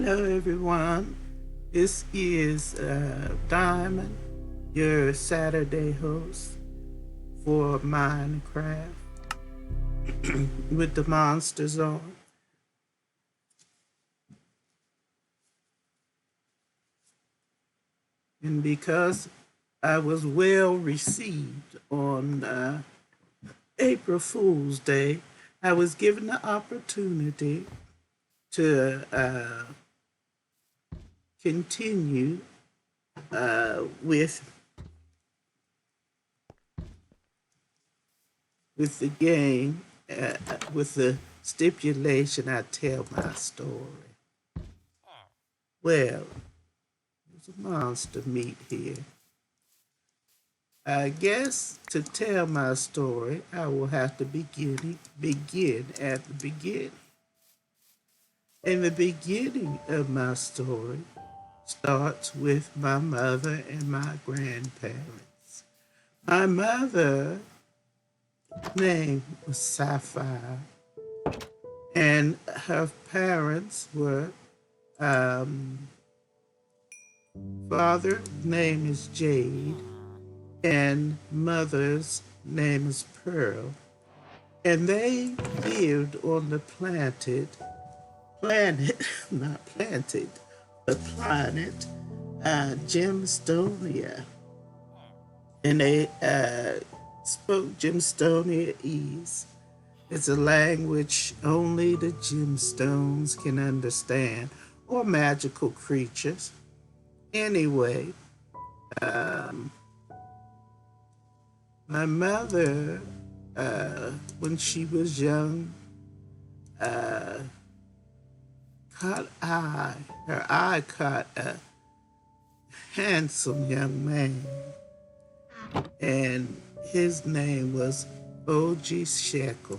Hello, everyone. This is Diamond, your Saturday host for Minecraft with the monsters on. And because I was well received on April Fool's Day, I was given the opportunity to continue with the game, with the stipulation I tell my story. Well, there's a monster meat here. I guess to tell my story, I will have to begin at the beginning. And the beginning of my story starts with my mother and my grandparents. My mother name was Sapphire, and her parents were father name is Jade, and mother's name is Pearl. And they lived on the planet, not planted, but planet, Gemstonia. And they spoke Gemstonia-ese. It's a language only the gemstones can understand, or magical creatures. Anyway, my mother, when she was young, her eye caught a handsome young man, and his name was O.G. Shekel.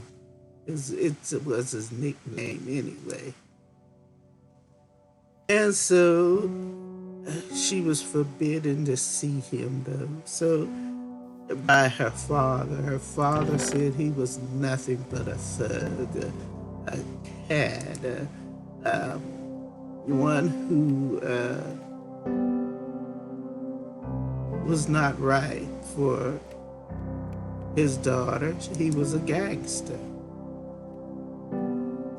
It was his nickname anyway. And so she was forbidden to see him though. So by her father. Her father said he was nothing but a thug, a cad, one who was not right for his daughter. He was a gangster.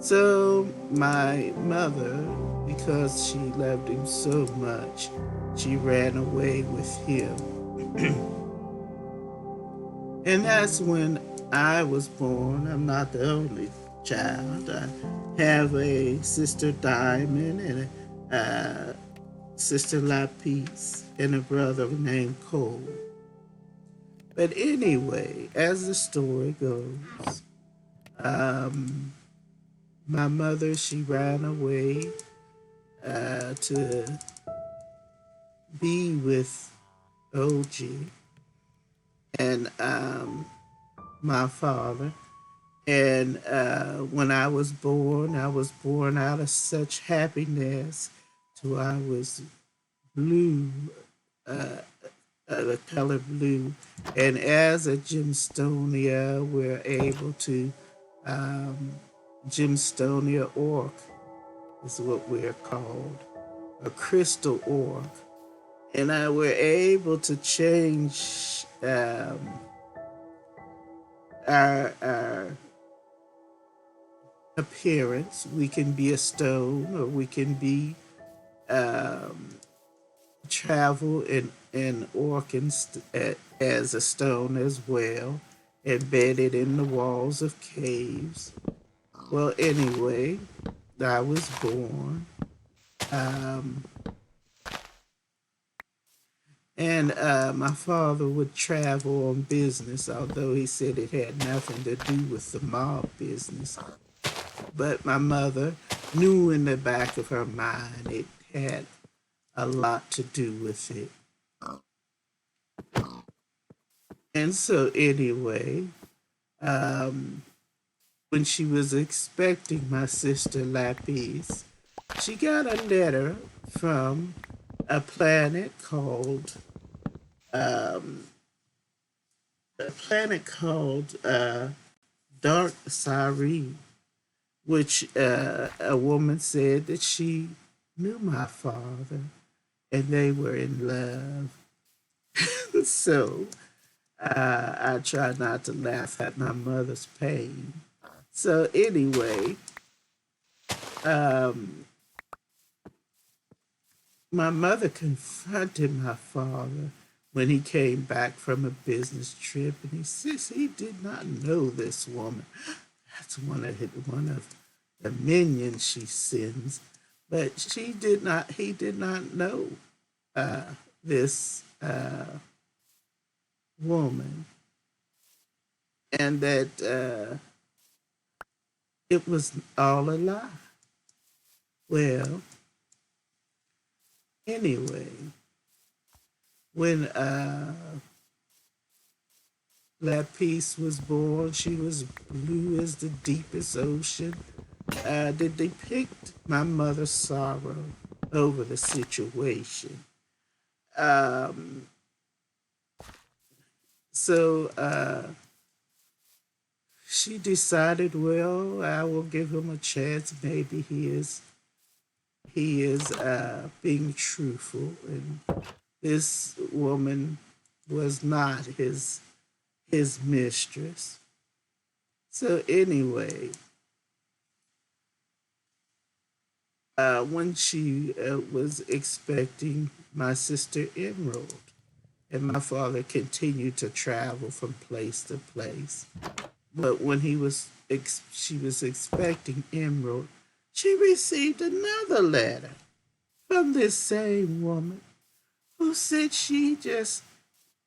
So my mother, because she loved him so much, she ran away with him. And that's when I was born. I'm not the only child. I have a sister Diamond and a sister Lapis and a brother named Cole. But anyway, as the story goes, my mother, she ran away to be with OG and my father. And when I was born out of such happiness till I was blue, the color blue. And as a Gemstonia, we're able to, Gemstonia orc is what we're called, a crystal orc. And we're able to change our appearance. We can be a stone, or we can be travel in orc as a stone as well, embedded in the walls of caves. Well, anyway, I was born. And my father would travel on business, although he said it had nothing to do with the mob business. But my mother knew in the back of her mind it had a lot to do with it. And so, anyway, when she was expecting my sister Lapis, she got a letter from a planet called Dark Sari, which a woman said that she knew my father and they were in love. So I try not to laugh at my mother's pain. So anyway, um, my mother confronted my father when he came back from a business trip, and he says he did not know this woman. That's one of the minions she sends, but she did not. He did not know this woman, and that it was all a lie. Well, anyway, when Lapis was born, she was blue as the deepest ocean. To depict my mother's sorrow over the situation. Um, so she decided, well, I will give him a chance. Maybe he is being truthful, and this woman was not his mistress. So anyway, when she was expecting my sister Emerald, and my father continued to travel from place to place. But when she was expecting Emerald, she received another letter from this same woman who said she just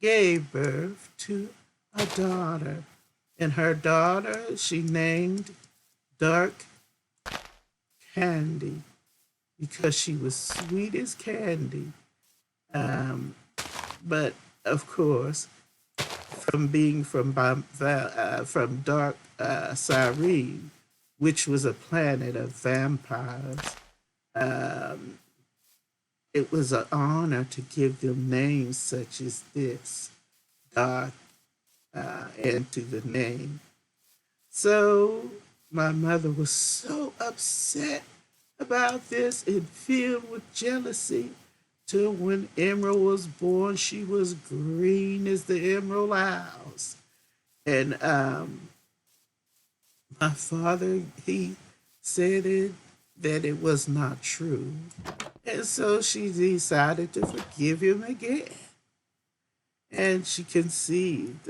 gave birth to a daughter. And her daughter she named Dark Candy because she was sweet as candy. Um, but of course, from being from Dark Cyrene, which was a planet of vampires, um, it was an honor to give them names such as this, Dark, and to the name. So my mother was so upset about this and filled with jealousy till when Emerald was born, she was green as the Emerald Isles. And my father, he said that it was not true. And so she decided to forgive him again. And she conceived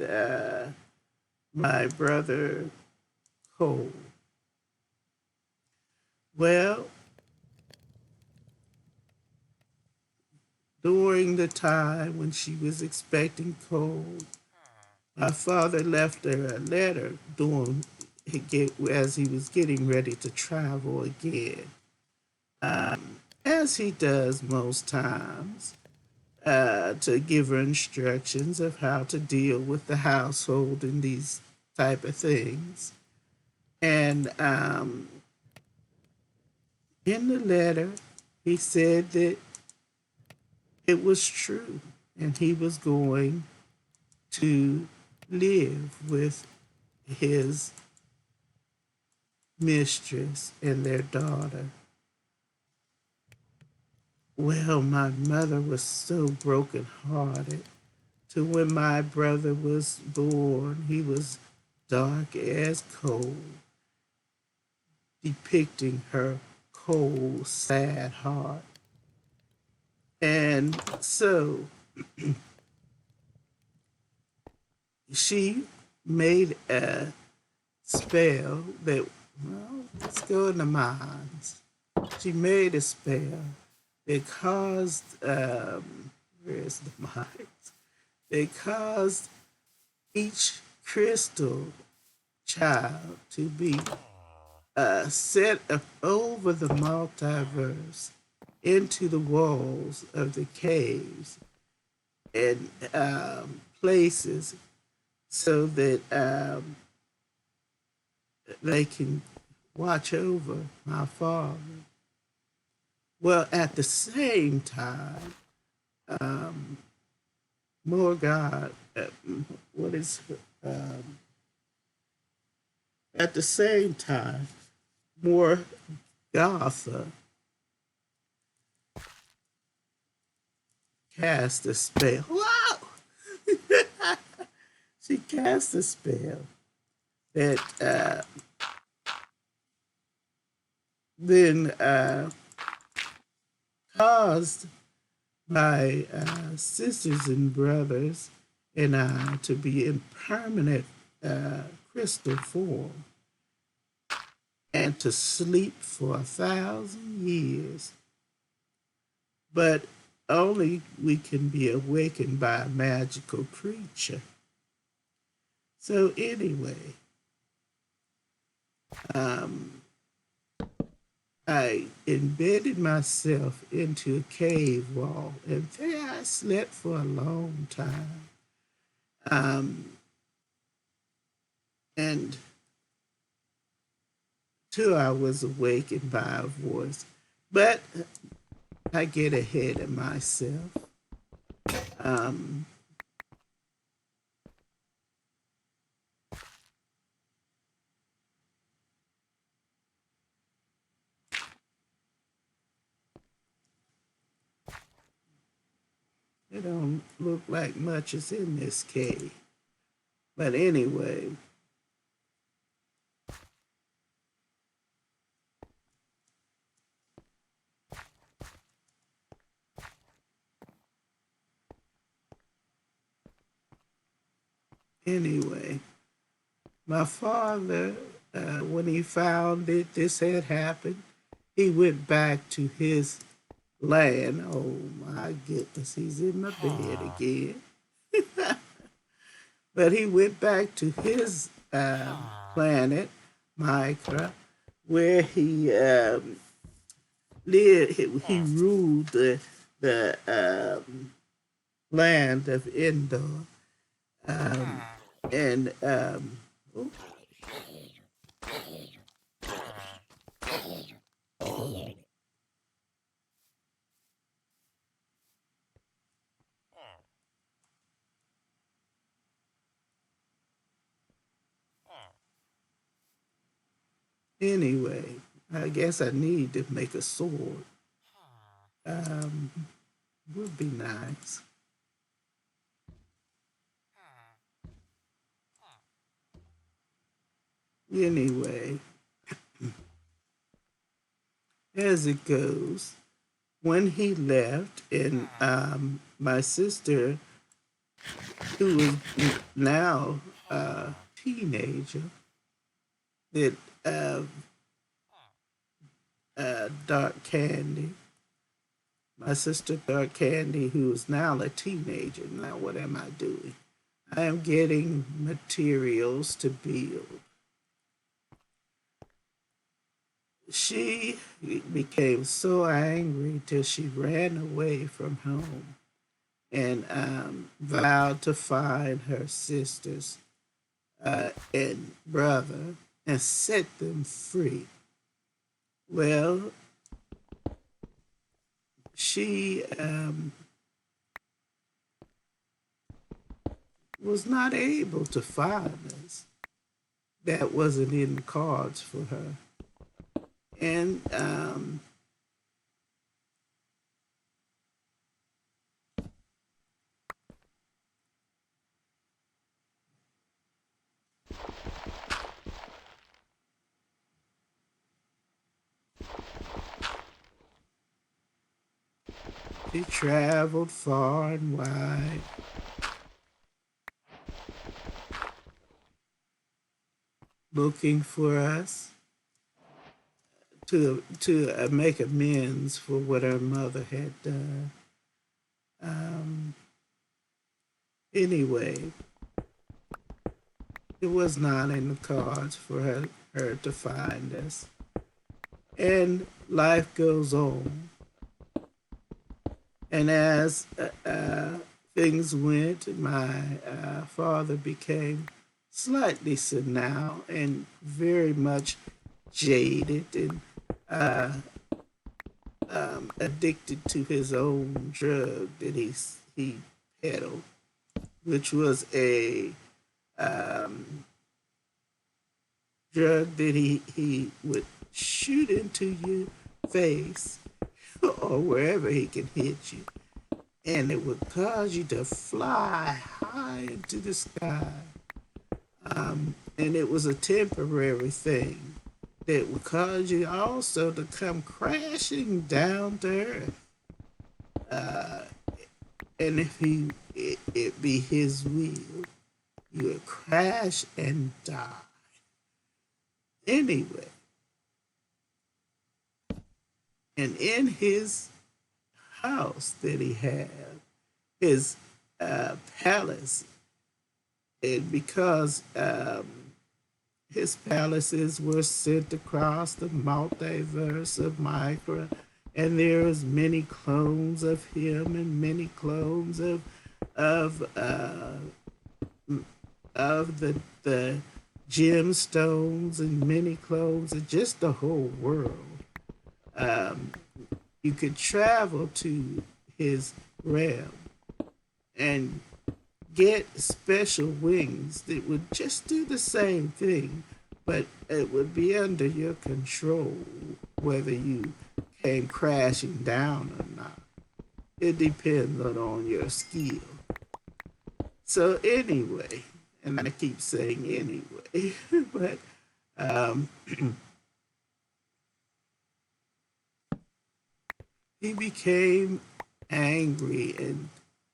my brother Cole. Well, during the time when she was expecting Cole, my father left her a letter as he was getting ready to travel again, as he does most times, to give her instructions of how to deal with the household and these type of things. And in the letter, he said that it was true, and he was going to live with his mistress and their daughter. Well, my mother was so brokenhearted to when my brother was born. He was dark as coal, depicting her cold, sad heart. And so she made a spell that, well, let's go in the mines. She made a spell that caused, where's the mines? They caused each crystal child to be set up over the multiverse into the walls of the caves and places so that they can watch over my father. Well, at the same time, Morgoth, what is, um, at the same time, Morgotha cast a spell. Wow! She cast a spell that then caused my sisters and brothers and I to be in permanent crystal form and to sleep for 1,000 years. But only we can be awakened by a magical creature. So anyway, um, I embedded myself into a cave wall, and there I slept for a long time. Um, and till I was awakened by a voice. But I get ahead of myself. Um, it don't look like much is in this cave. But anyway, my father, when he found it, this had happened, he went back to his land. Oh my goodness, he's in my bed again. But he went back to his planet, Micra, where he lived. He ruled the land of Endor, um, and oh, anyway, I guess I need to make a sword. Um, would be nice. Anyway, as it goes, when he left, and my sister, who was now a teenager, that Dark Candy, my sister Dark Candy, who is now a teenager. Now, what am I doing? I am getting materials to build. She became so angry till she ran away from home and vowed to find her sisters and brother and set them free. Well, she was not able to find us. That wasn't in the cards for her. And she traveled far and wide looking for us to make amends for what her mother had done. Um, anyway, it was not in the cards for her to find us. And life goes on. And as things went, my father became slightly senile and very much jaded and addicted to his own drug that he peddled, which was a drug that he would shoot into your face or wherever he can hit you. and it would cause you to fly high into the sky. And it was a temporary thing that would cause you also to come crashing down to earth. And if it be his will, you would crash and die. Anyway, and in his house that he had, his palace, and because his palaces were sent across the multiverse of Micra, and there is many clones of him and many clones of uh, of the gemstones and many clones of just the whole world. Um, you could travel to his realm and get special wings that would just do the same thing, but it would be under your control whether you came crashing down or not. It depends on your skill. So anyway, and I keep saying anyway, but um, he became angry and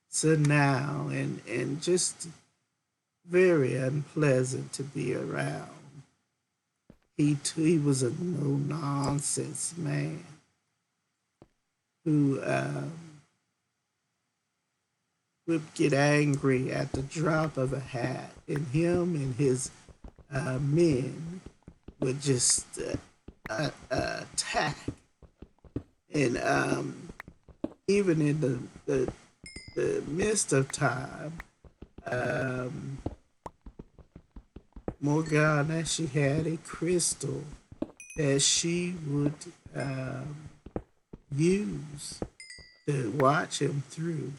so now and just very unpleasant to be around. He was a no nonsense man who would get angry at the drop of a hat, and him and his men would just attack. And even in the midst of time, um, Morgana, she had a crystal that she would use to watch him through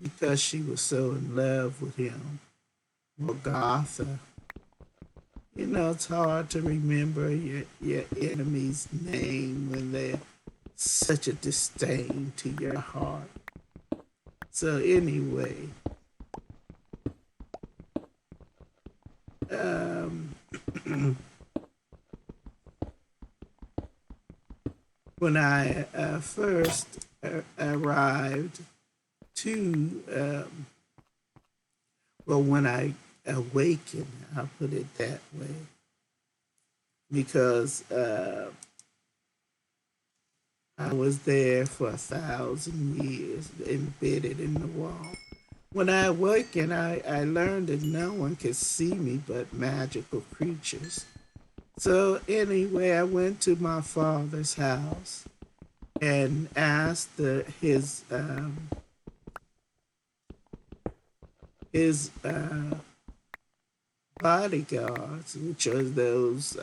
because she was so in love with him. Morgatha. You know, it's hard to remember your enemy's name when they're such a disdain to your heart. So anyway, um, when I first arrived to, well, when I awakened, I'll put it that way, because I was there for 1,000 years, embedded in the wall. When I awakened, I learned that no one could see me but magical creatures. So anyway, I went to my father's house and asked his bodyguards, which are those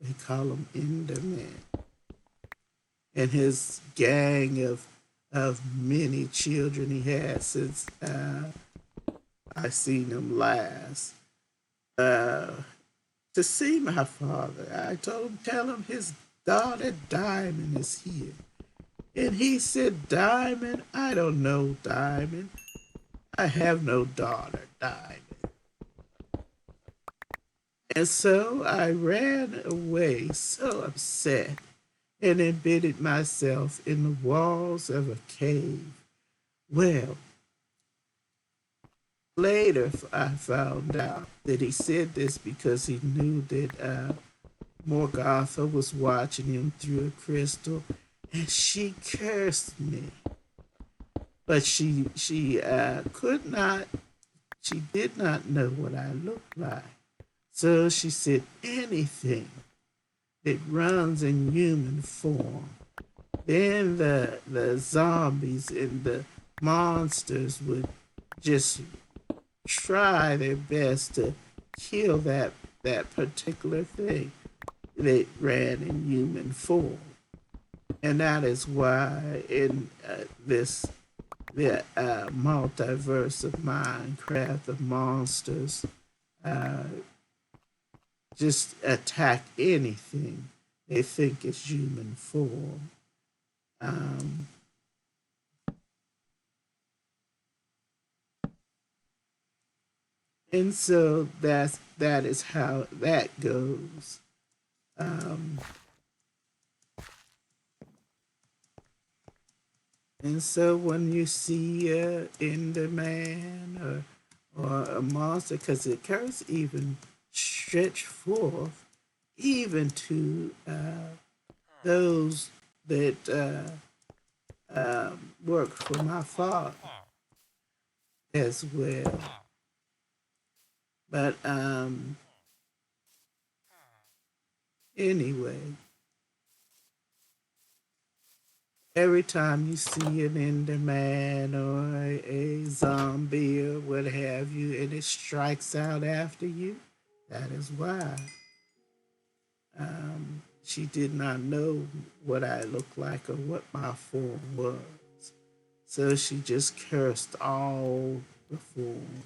they call them Endermen, and his gang of many children he had since I seen him last. Uh, to see my father, I told him, tell him his daughter Diamond is here. And he said, Diamond? I don't know Diamond. I have no daughter, Diamond. And so I ran away, so upset, and embedded myself in the walls of a cave. Well, later I found out that he said this because he knew that Morgatha was watching him through a crystal, and she cursed me. But she could not, she did not know what I looked like. So she said, anything that runs in human form, then the zombies and the monsters would just try their best to kill that particular thing that ran in human form. And that is why in this the multiverse of Minecraft, the monsters uh, just attack anything they think is human form. Um, and so that is how that goes. Um, and so when you see Enderman or a monster, because the curse even stretch forth even to those that work for my father as well. But anyway, every time you see an Enderman or a zombie or what have you, and it strikes out after you, that is why. She did not know what I looked like or what my form was. So she just cursed all the form,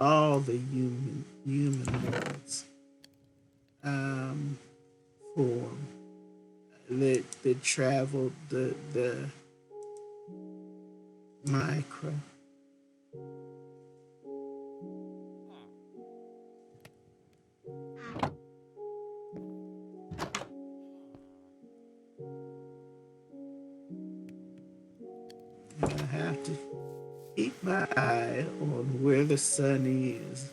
all the human ones um, form that traveled the micro. And I have to keep my eye on where the sun is.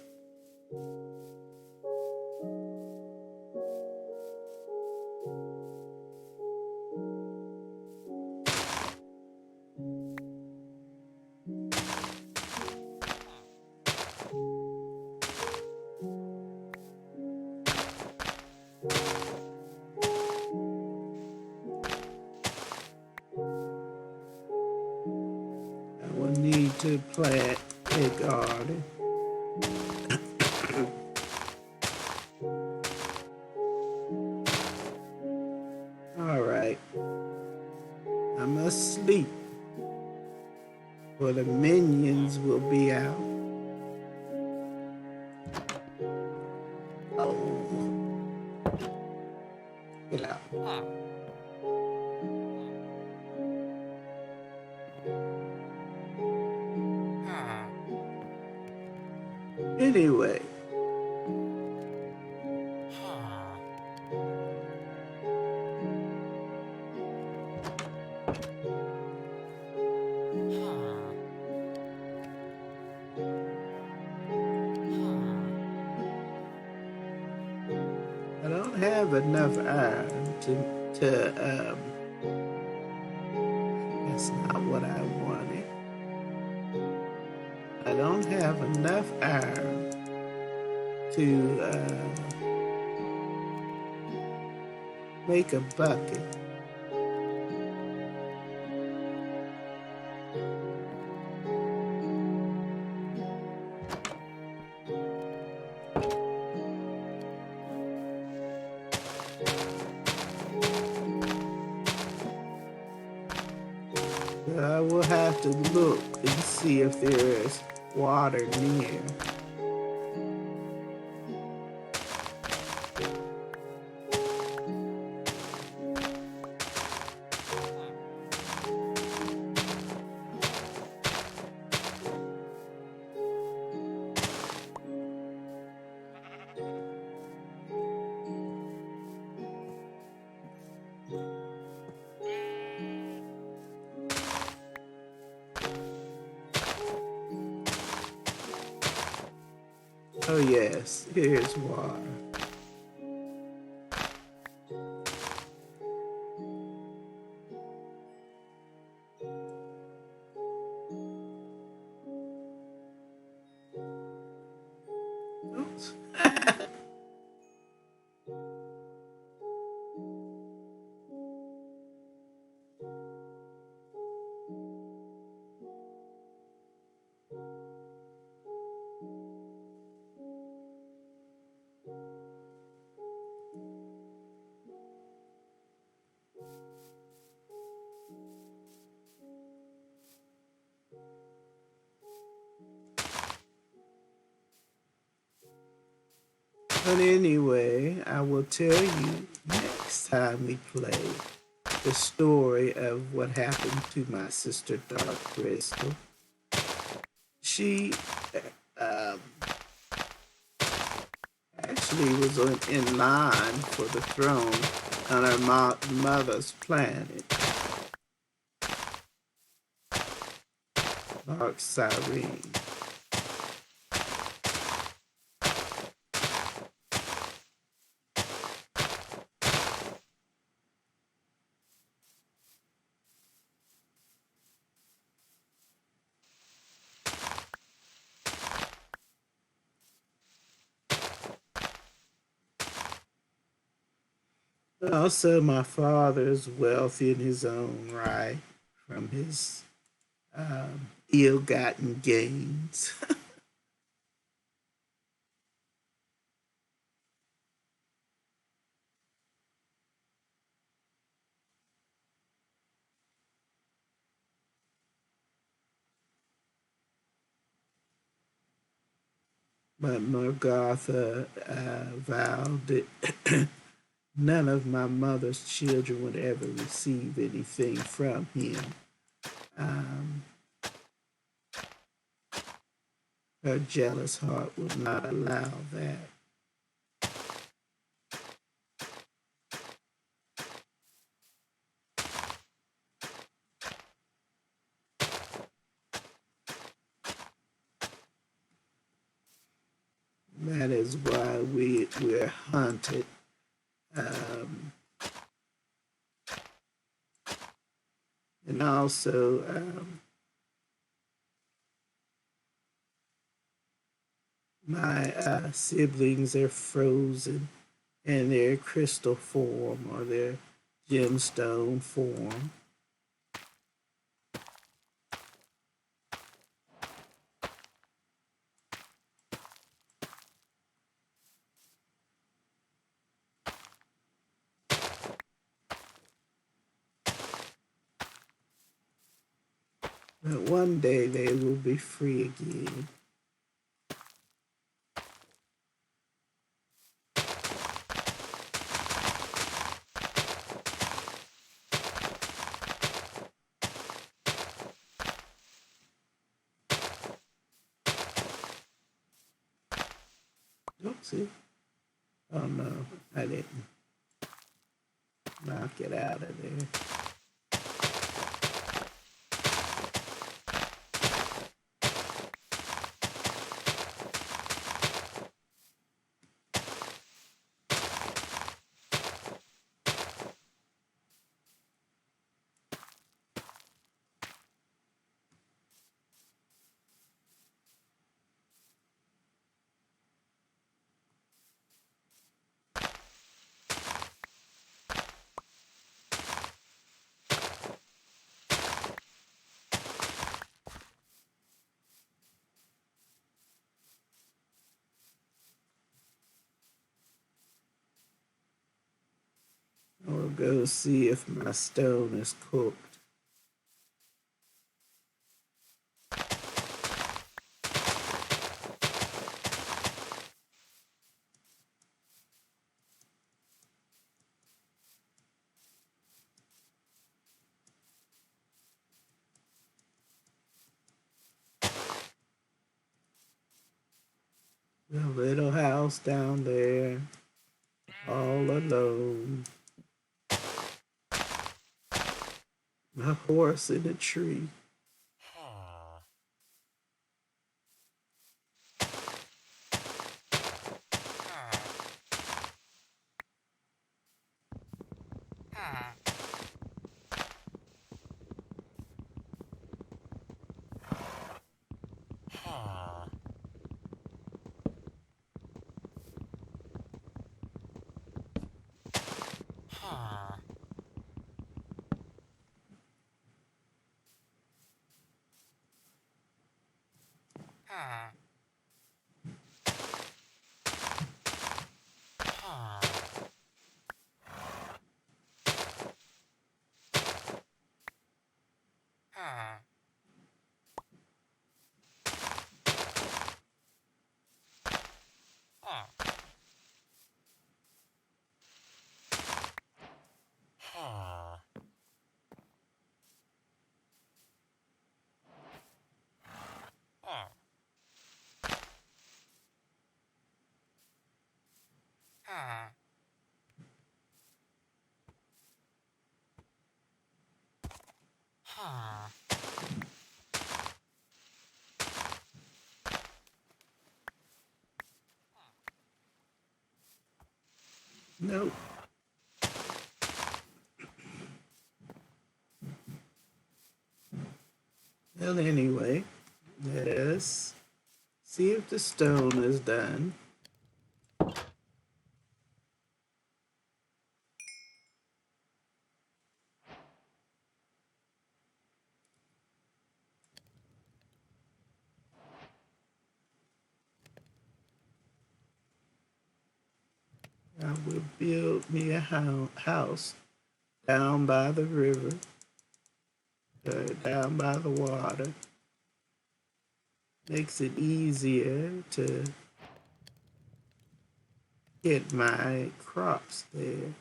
I will need to plant a garden. All right, I'm asleep, for the minions will be out. Oh, get out. Anyway, I don't have enough iron to that's not what I wanted. I don't have enough iron to make a bucket. I will have to look and see if there is water near. Oh yes, here's water. Oops. But anyway, I will tell you next time we play. the story of what happened to my sister Dark Crystal. She um, actually was in line for the throne on her mother's planet, Dark Cyrene. Also, my father is wealthy in his own right from his ill-gotten gains. But Morgotha vowed that none of my mother's children would ever receive anything from him. Um, Her jealous heart would not allow that. That is why we're hunted. Um, and also, my siblings are frozen in their crystal form or their gemstone form. But one day they will be free again. Oopsie. Oh no, I didn't knock it out of there. I'll go see if my stone is cooked. The little house down there, all alone. A horse in a tree. Nope. Well, anyway, let us see if the stone is done. I will build me a house down by the river, down by the water. Makes it easier to get my crops there.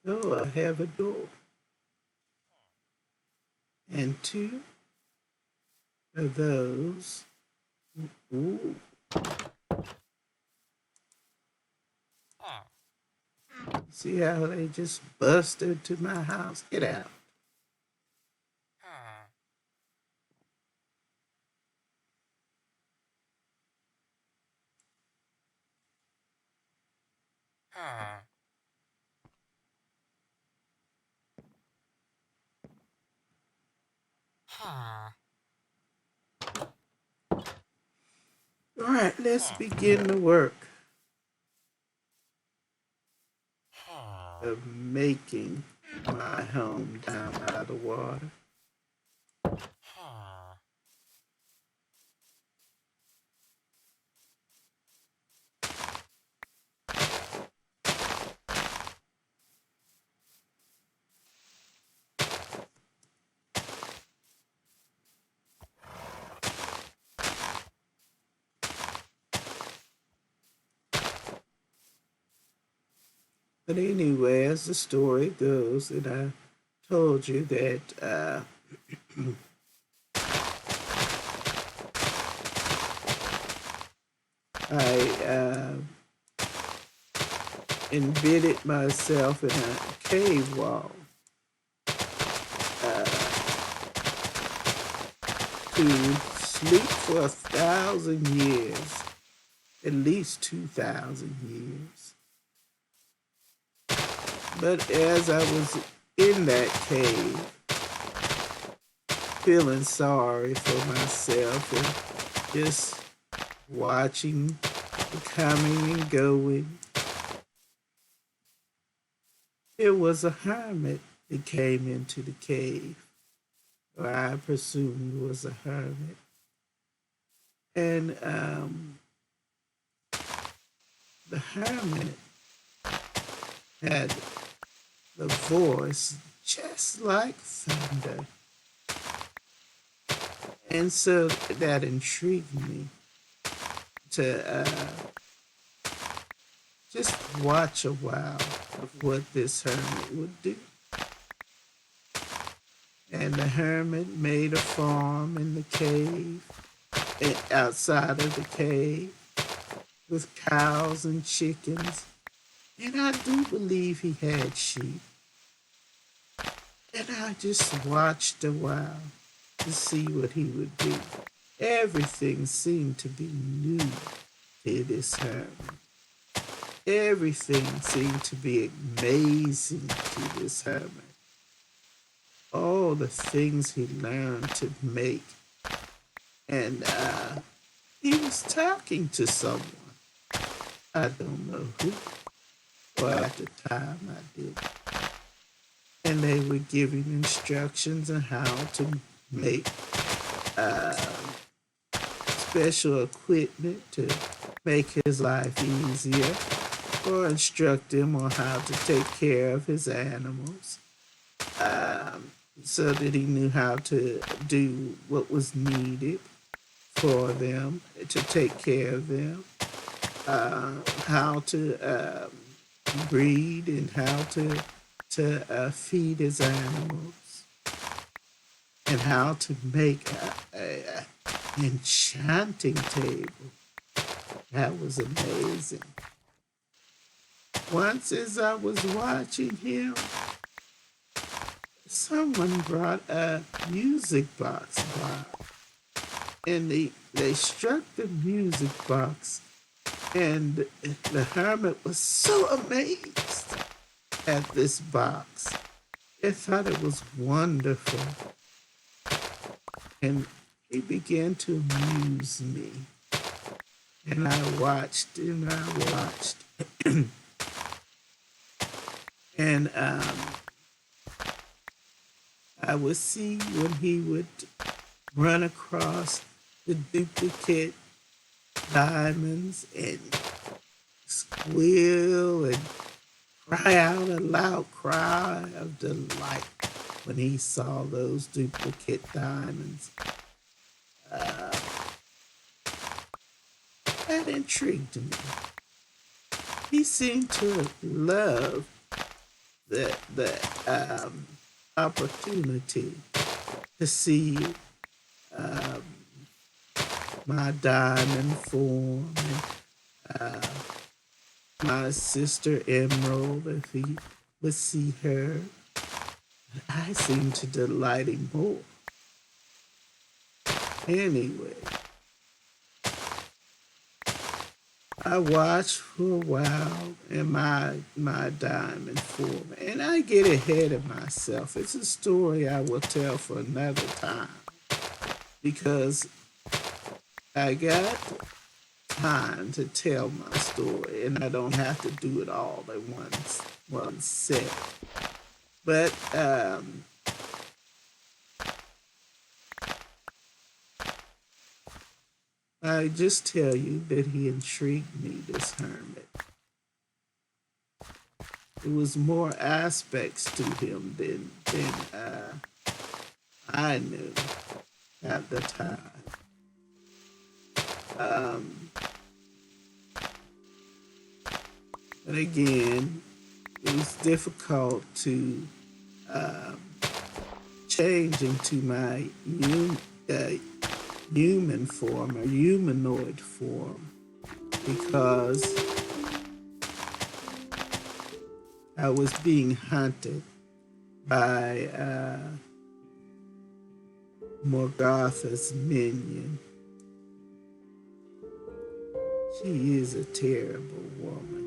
Oh, I have a door. And two of those. Ooh. See how they just busted to my house? Get out. All right, let's begin the work of making my home down by the water. But anyway, as the story goes, and I told you that I embedded myself in a cave wall to sleep for 1,000 years, at least 2,000 years. But as I was in that cave, feeling sorry for myself and just watching the coming and going, it was a hermit that came into the cave, or I presumed was a hermit. And the hermit had the voice just like thunder. And so that intrigued me to just watch a while of what this hermit would do. And the hermit made a farm in the cave, and outside of the cave, with cows and chickens. And I do believe he had sheep. And I just watched a while to see what he would do. Everything seemed to be new to this hermit. Everything seemed to be amazing to this hermit. All the things he learned to make. And he was talking to someone. I don't know who. Well, at the time I did. And they were giving instructions on how to make uh, special equipment to make his life easier, or instruct him on how to take care of his animals, so that he knew how to do what was needed for them to take care of them, how to breed and how to feed his animals, and how to make a enchanting table. That was amazing. Once as I was watching him, someone brought a music box by, and they struck the music box, and the hermit was so amazed at this box. He thought it was wonderful, and he began to amuse me. And I watched and I watched. And I would see when he would run across the duplicate diamonds and squeal and cry out a loud cry of delight when he saw those duplicate diamonds. That intrigued me. He seemed to love the opportunity to see my diamond form, and my sister Emerald, if he would see her. I seemed to delight him more. Anyway, I watched for a while in my diamond form, and I get ahead of myself. It's a story I will tell for another time, because I got time to tell my story, and I don't have to do it all at one set. But I just tell you that he intrigued me, this hermit. There was more aspects to him than I knew at the time. But again, it was difficult to change into my human form or humanoid form, because I was being hunted by Morgatha's minion. She is a terrible woman.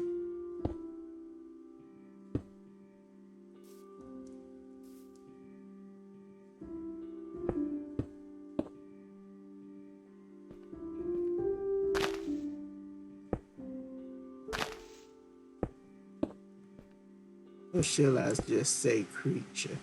Or shall I just say creature?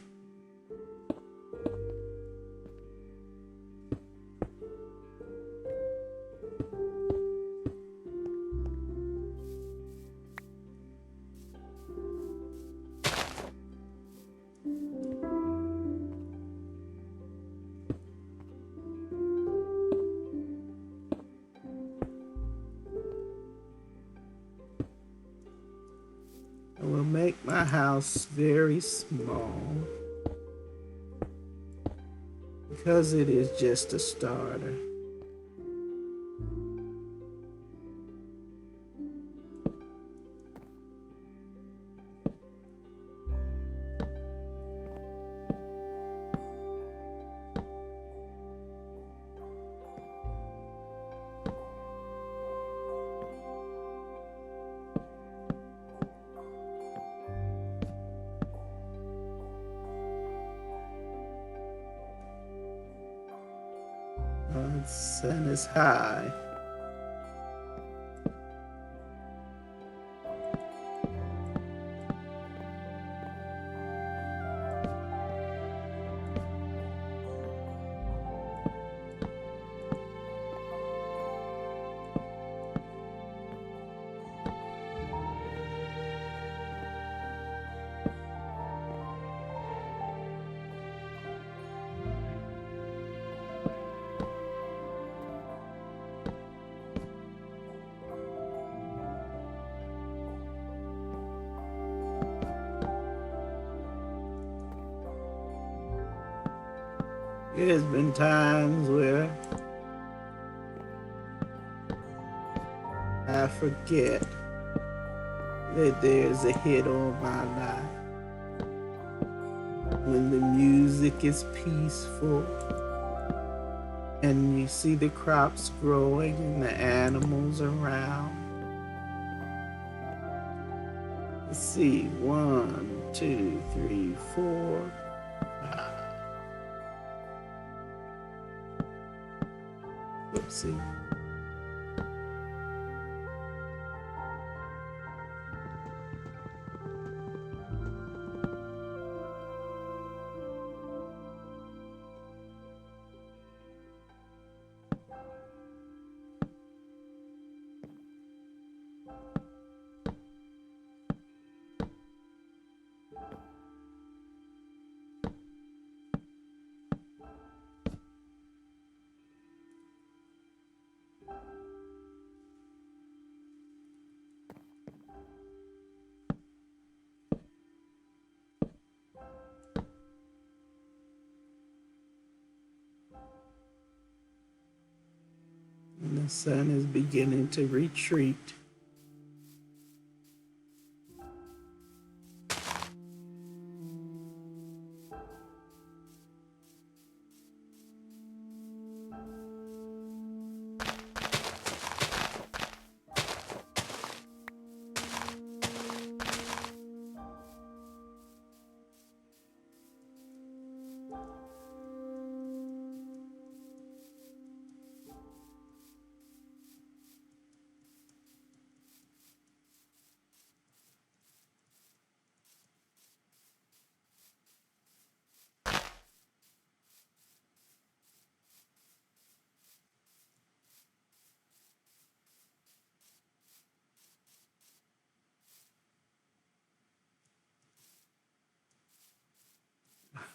I will make my house very small, because it is just a starter. The sun is high. There's been times where I forget that there's a hit on my life. When the music is peaceful and you see the crops growing and the animals around. Let's see, 1, 2, 3, 4, 5. Oopsie. And the sun is beginning to retreat.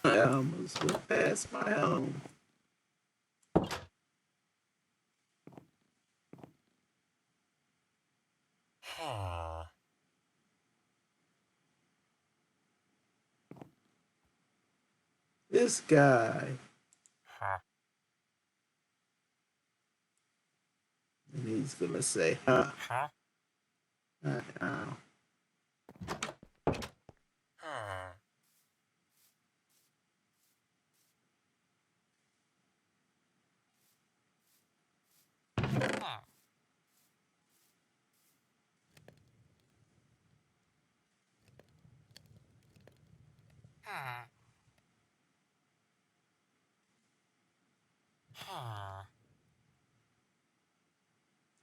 I almost went past my home. This guy, and he's gonna say, huh? Uh-oh.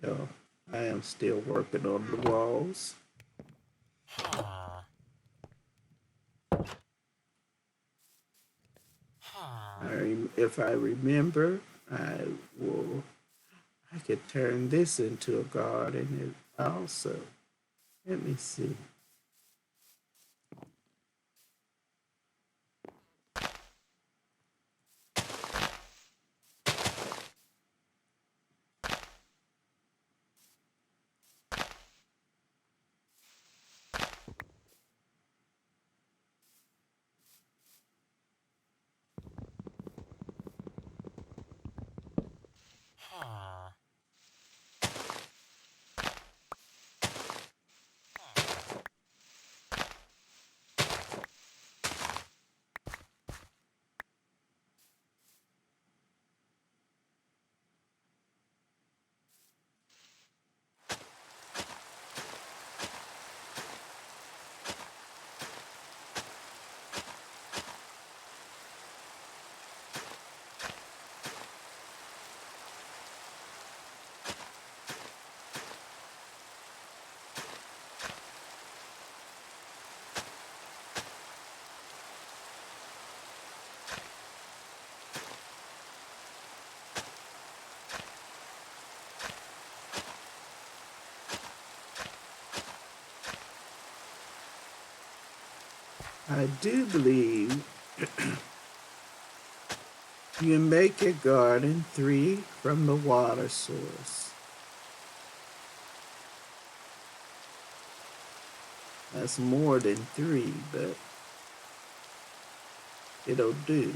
So I am still working on the walls. If I remember, I could turn this into a garden also. Let me see. I do believe you make a garden 3 from the water source. That's more than 3, but it'll do.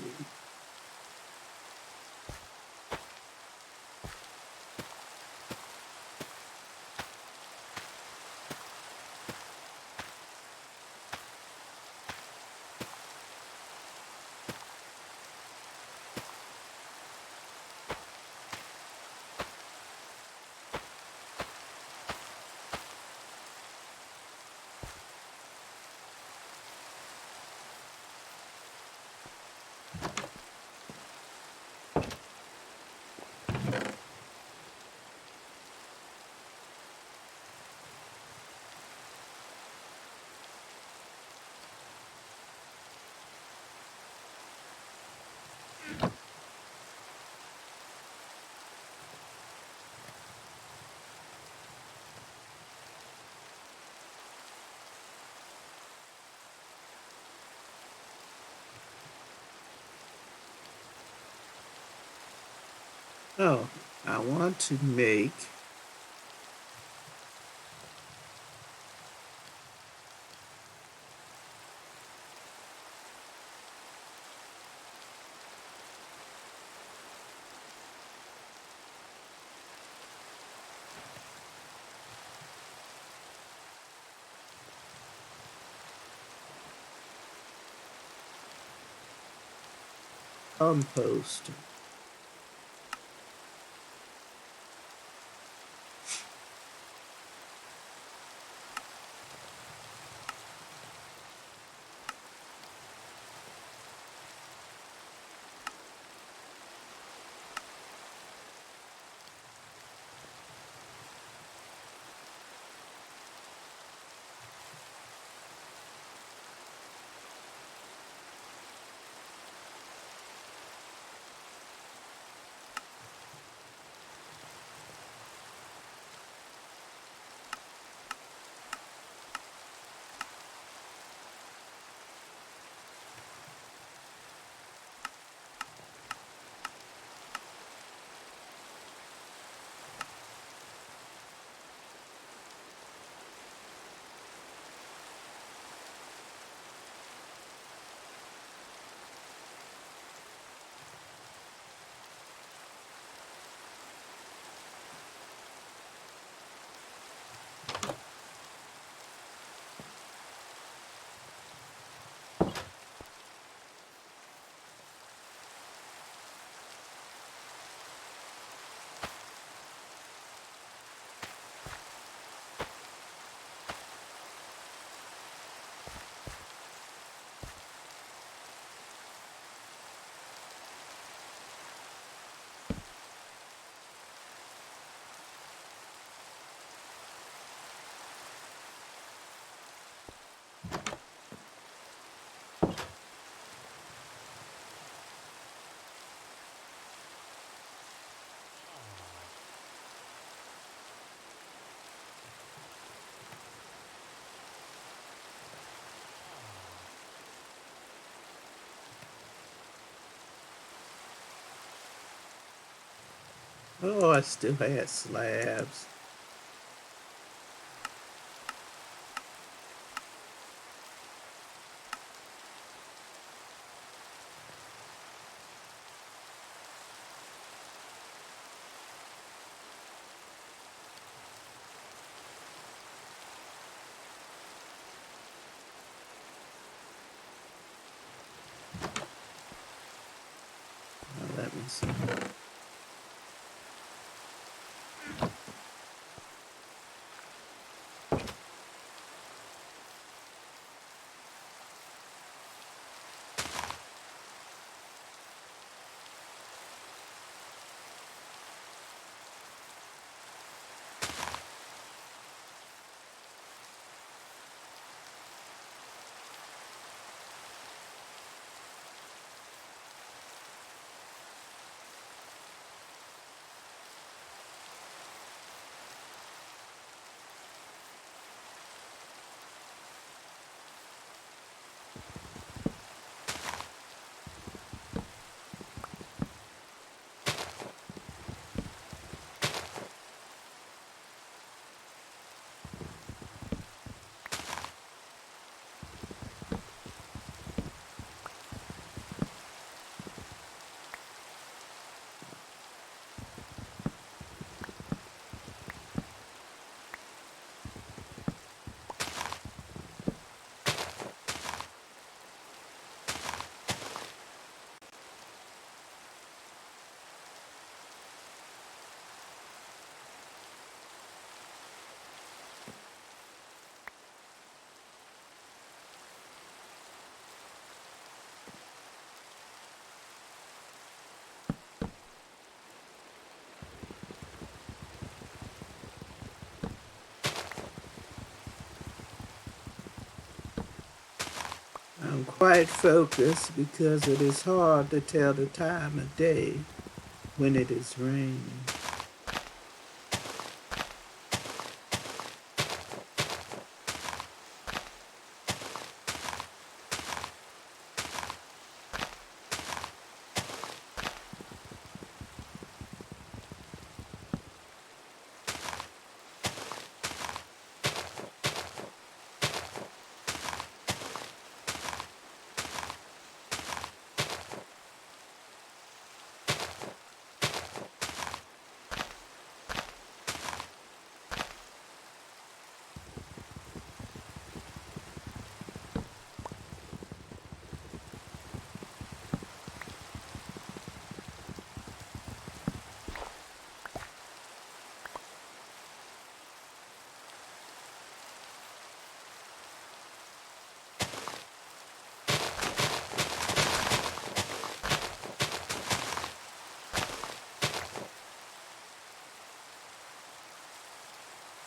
Oh, I want to make compost. Oh, I still had slabs. Let me see. quite focused because it is hard to tell the time of day when it is raining.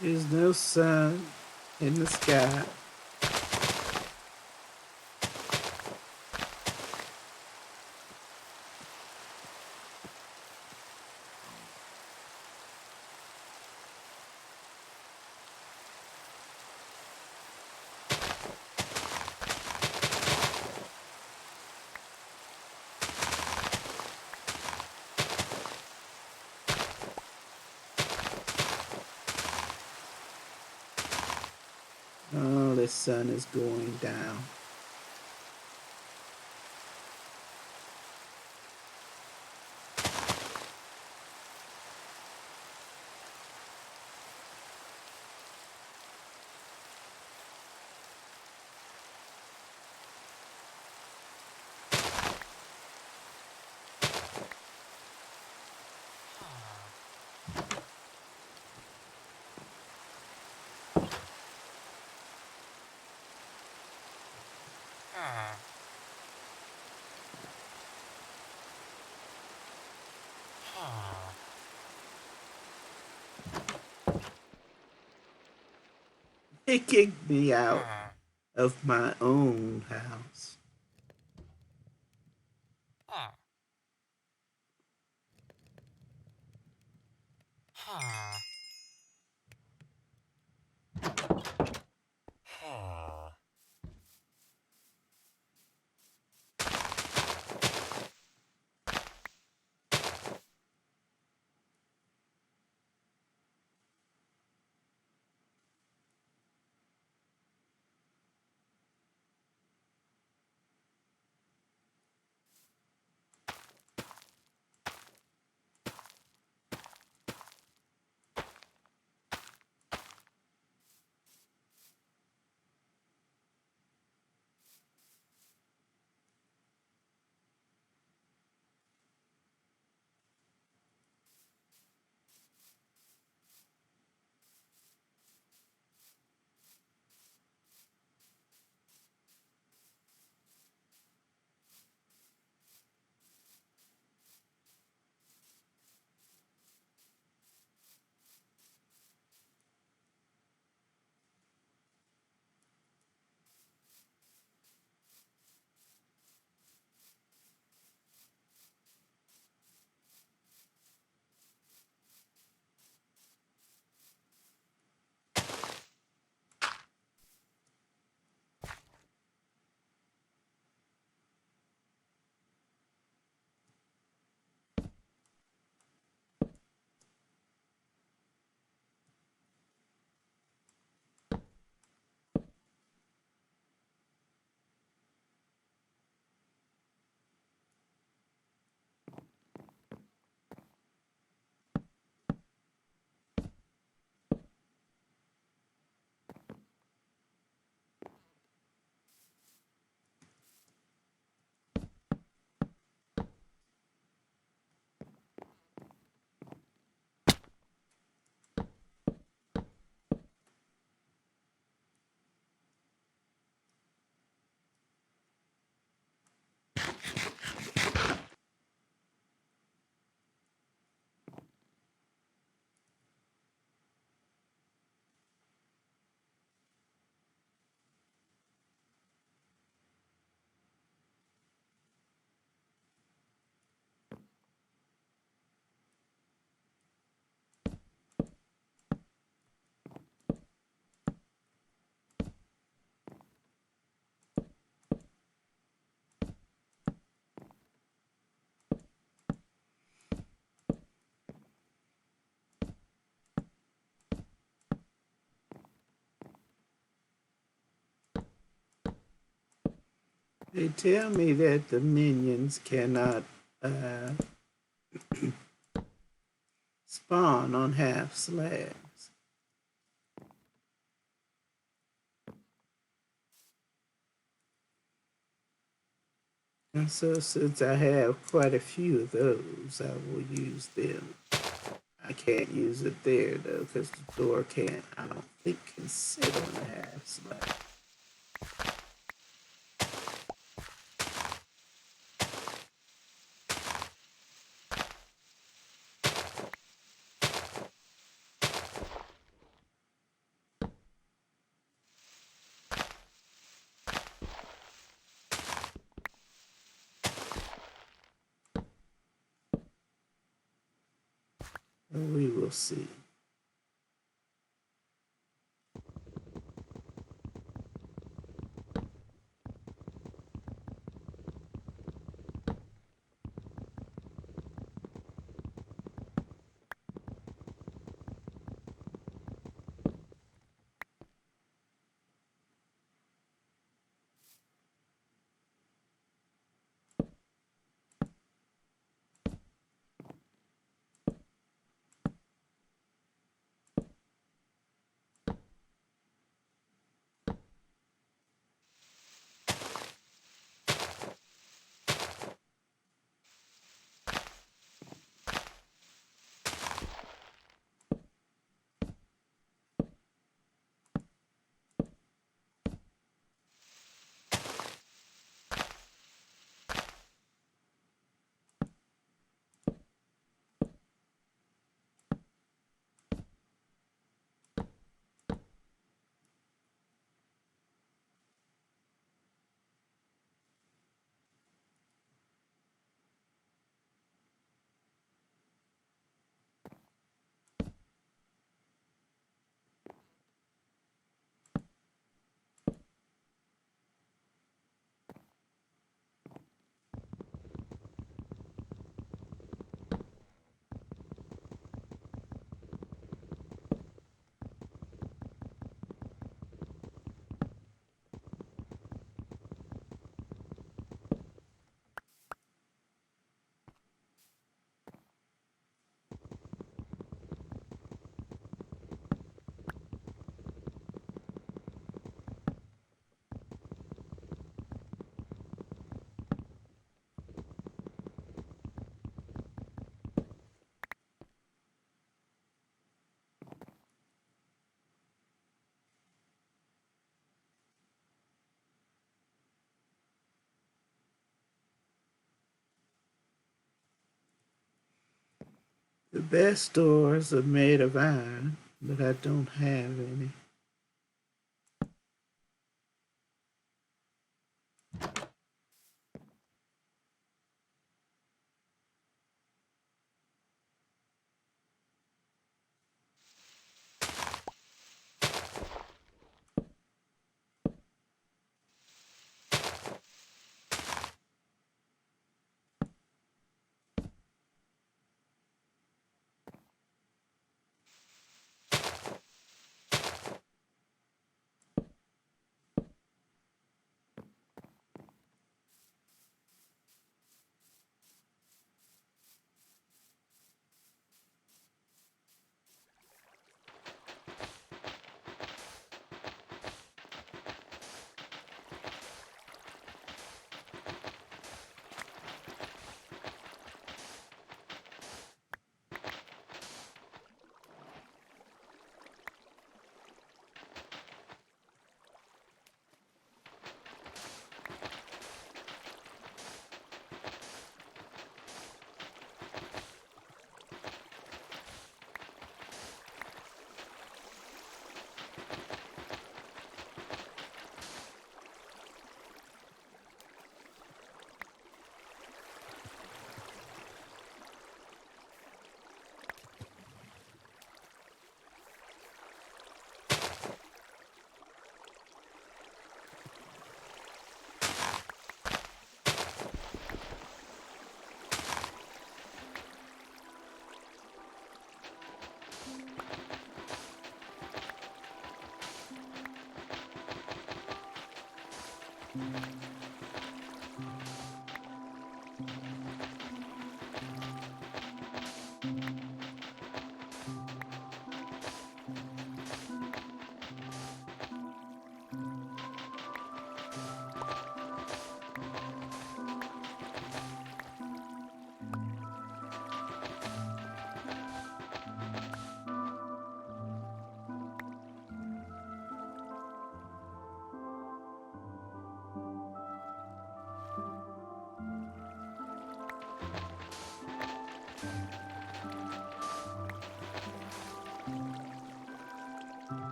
There's no sun in the sky. Oh, the sun is going down. It kicked me out of my own house. They tell me that the minions cannot uh, spawn on half slabs. And so since I have quite a few of those, I will use them. I can't use it there though, because the door can't, I don't think, can sit on the half slab. And we will see. The best doors are made of iron, but I don't have any.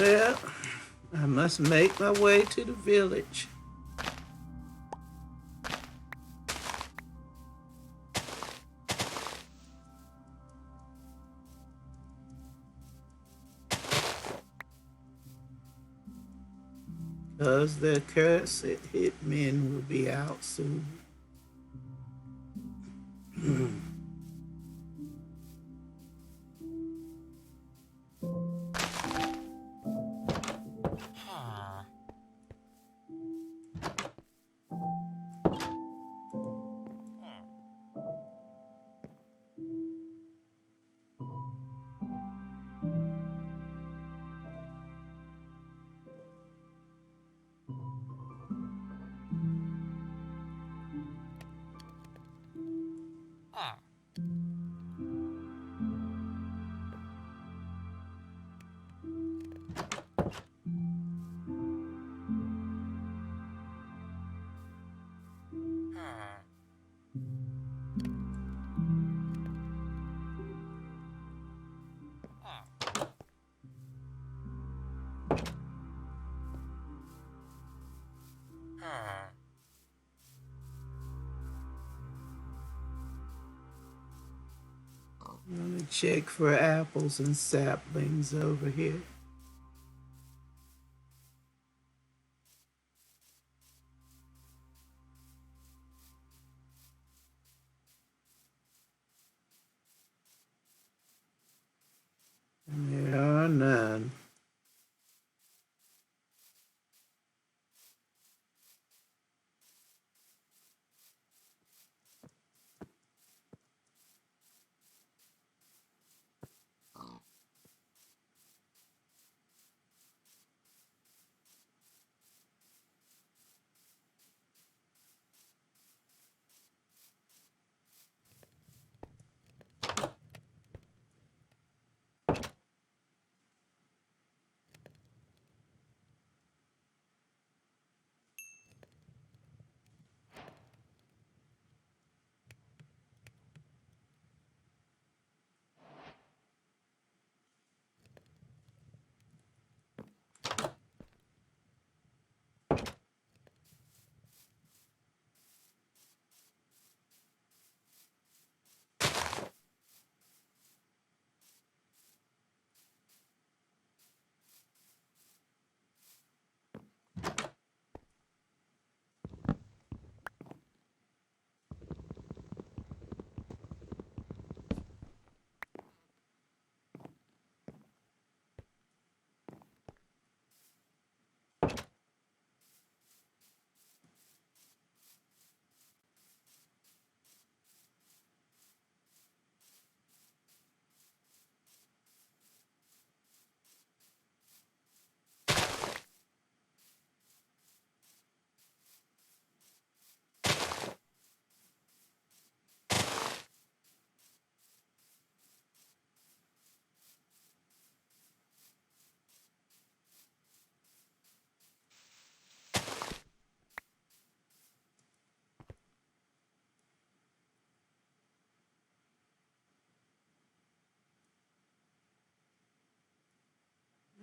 Well, I must make my way to the village. Because the cursed hitmen will be out soon. Let me check for apples and saplings over here. And there are none.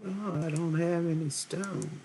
Oh, I don't have any stone.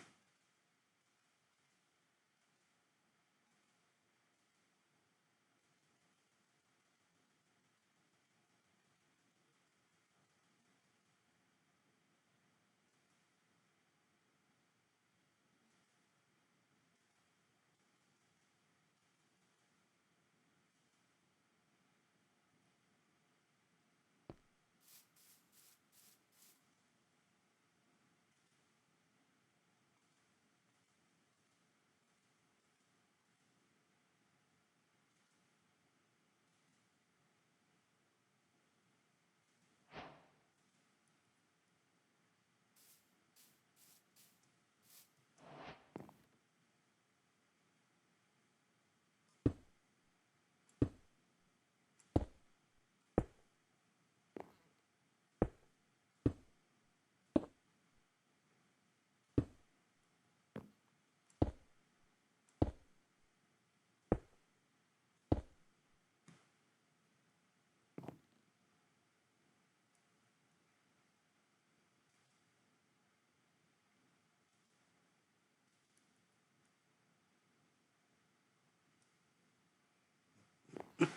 Let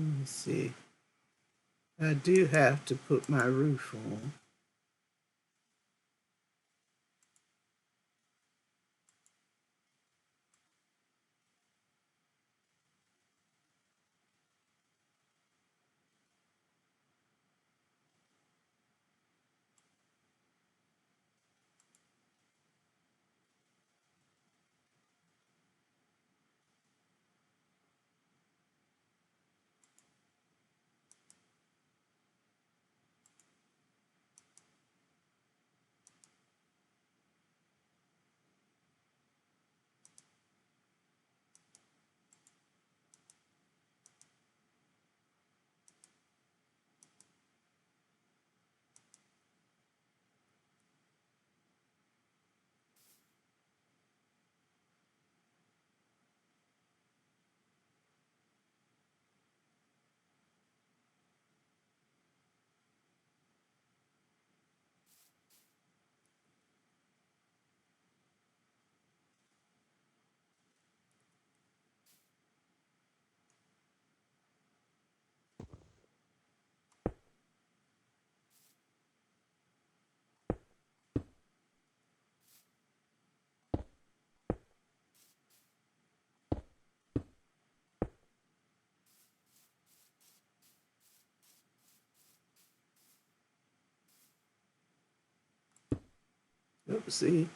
me see. I do have to put my roof on. See,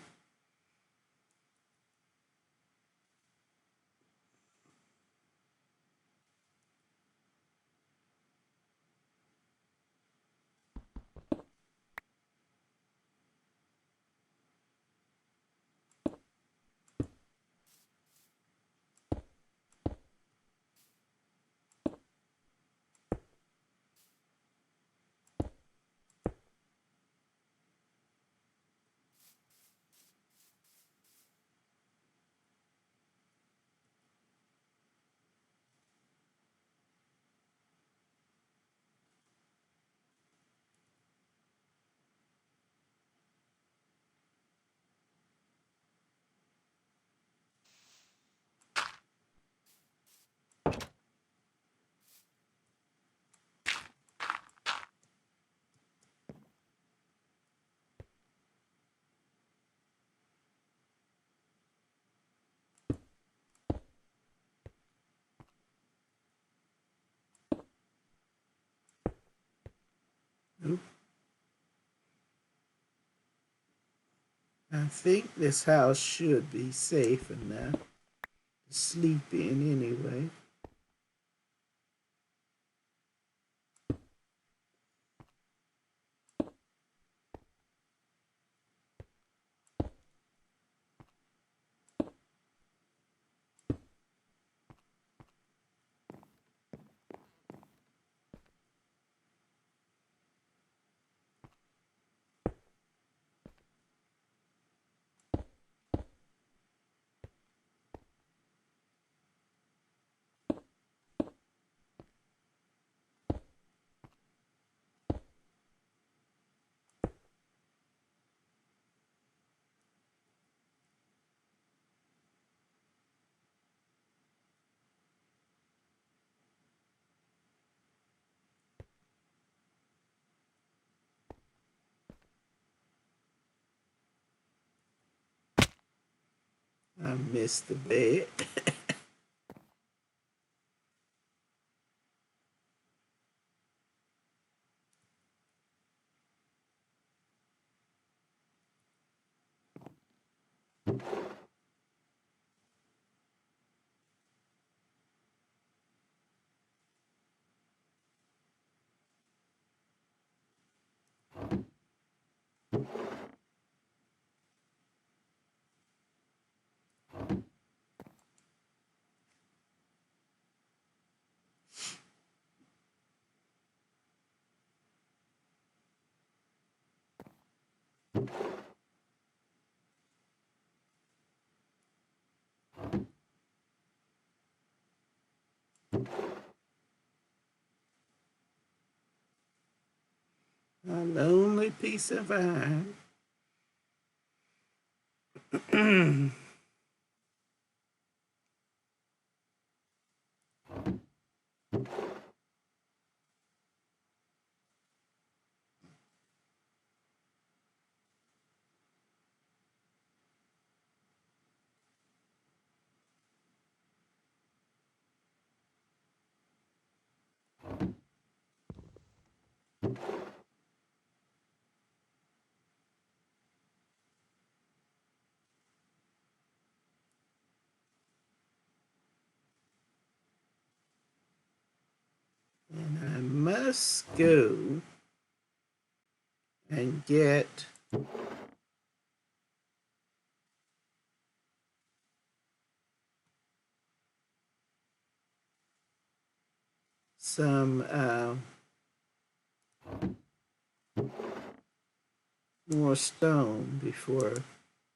I think this house should be safe enough to sleep in anyway. I missed the bed. A lonely piece of iron. And I must go and get some more stone before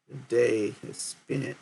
the day is spent.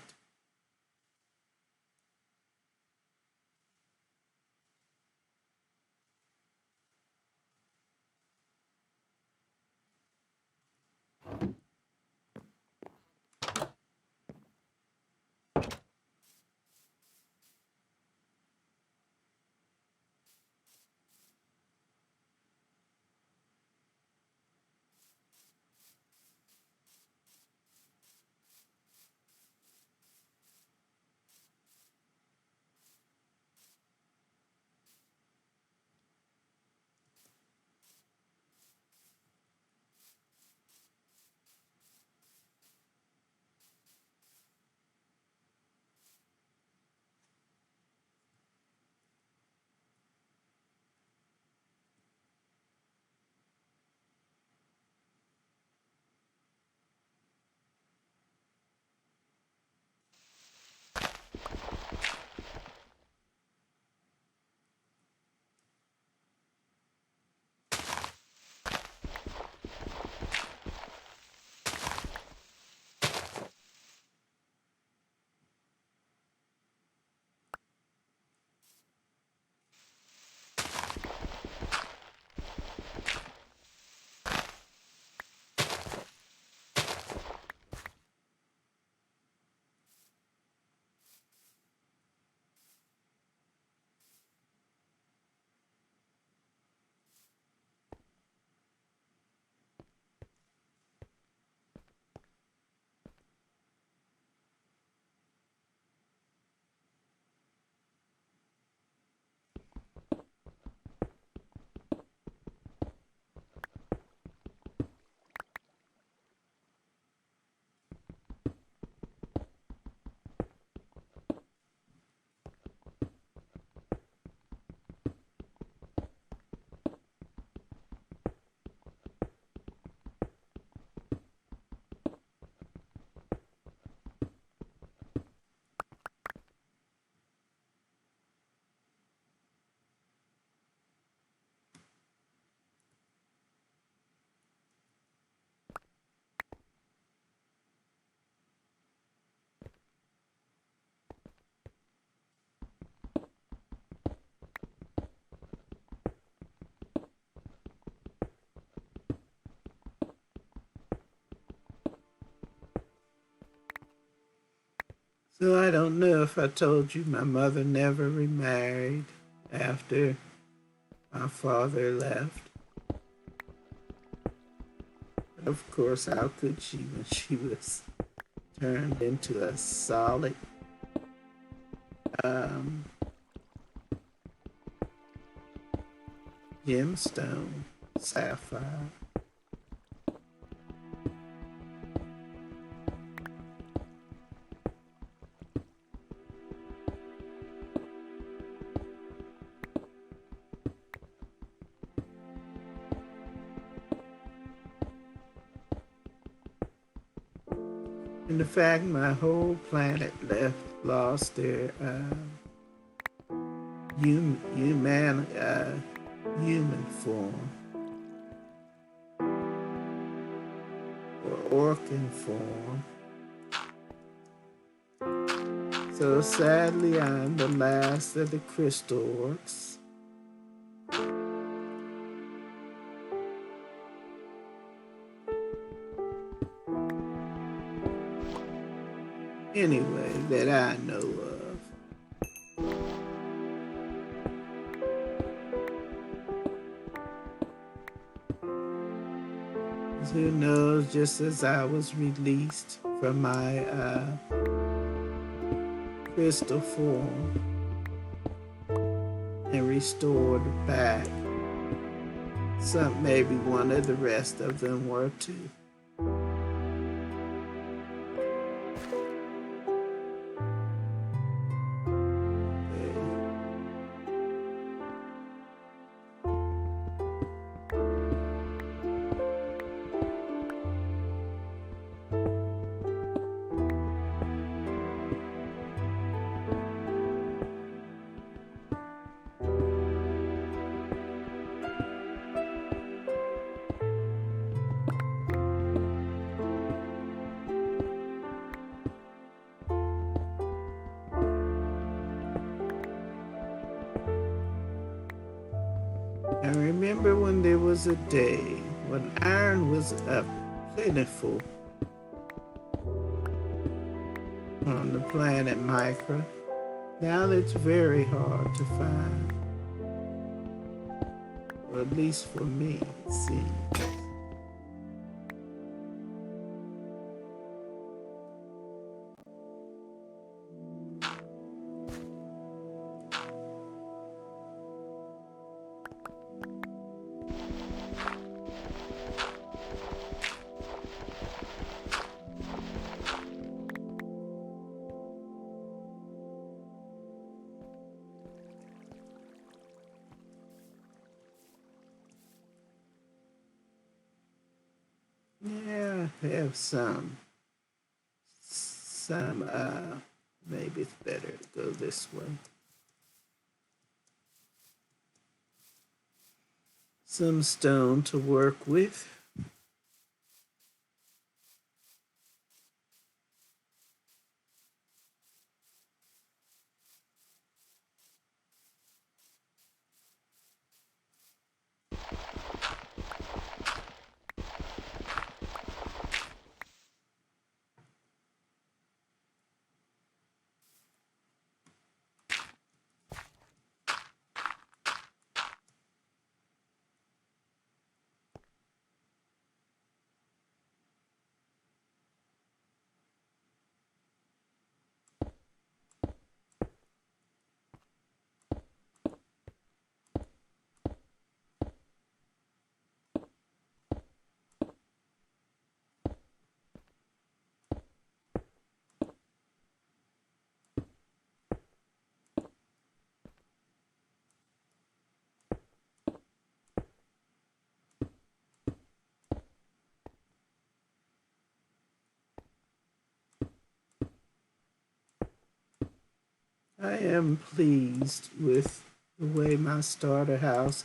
So I don't know if I told you my mother never remarried after my father left. Of course, how could she when she was turned into a solid um, gemstone, sapphire. And the fact my whole planet lost their human form or orcan form. So sadly, I'm the last of the crystal orcs. Anyway, that I know of. Who knows, just as I was released from my crystal form and restored back, maybe one of the rest of them were too. I remember when there was a day when iron was plentiful on the planet Micra. Now it's very hard to find, or at least for me, it seems. Yeah, I have maybe it's better to go this way. Some stone to work with. I am pleased with the way my starter house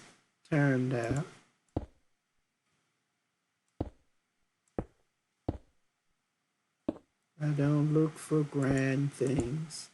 turned out. I don't look for grand things.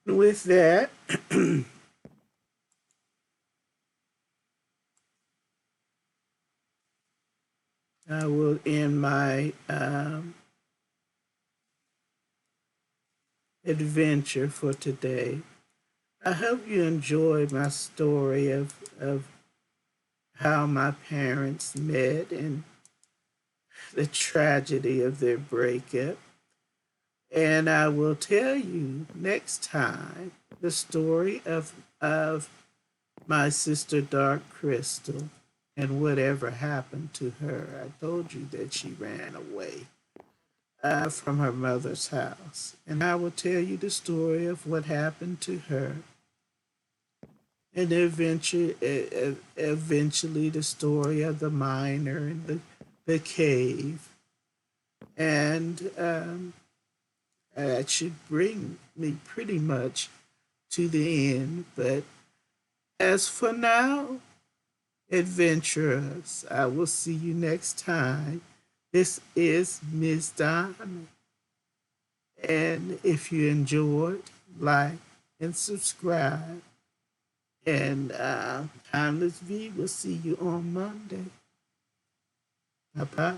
With that, I will end my adventure for today. I hope you enjoyed my story of how my parents met and the tragedy of their breakup. And I will tell you next time the story of my sister Dark Crystal and whatever happened to her. I told you that she ran away from her mother's house. And I will tell you the story of what happened to her. And eventually the story of the miner and the cave. And that should bring me pretty much to the end. But as for now, adventurers, I will see you next time. This is Miss Diamond. And if you enjoyed, like and subscribe. And Timeless V will see you on Monday. Bye bye.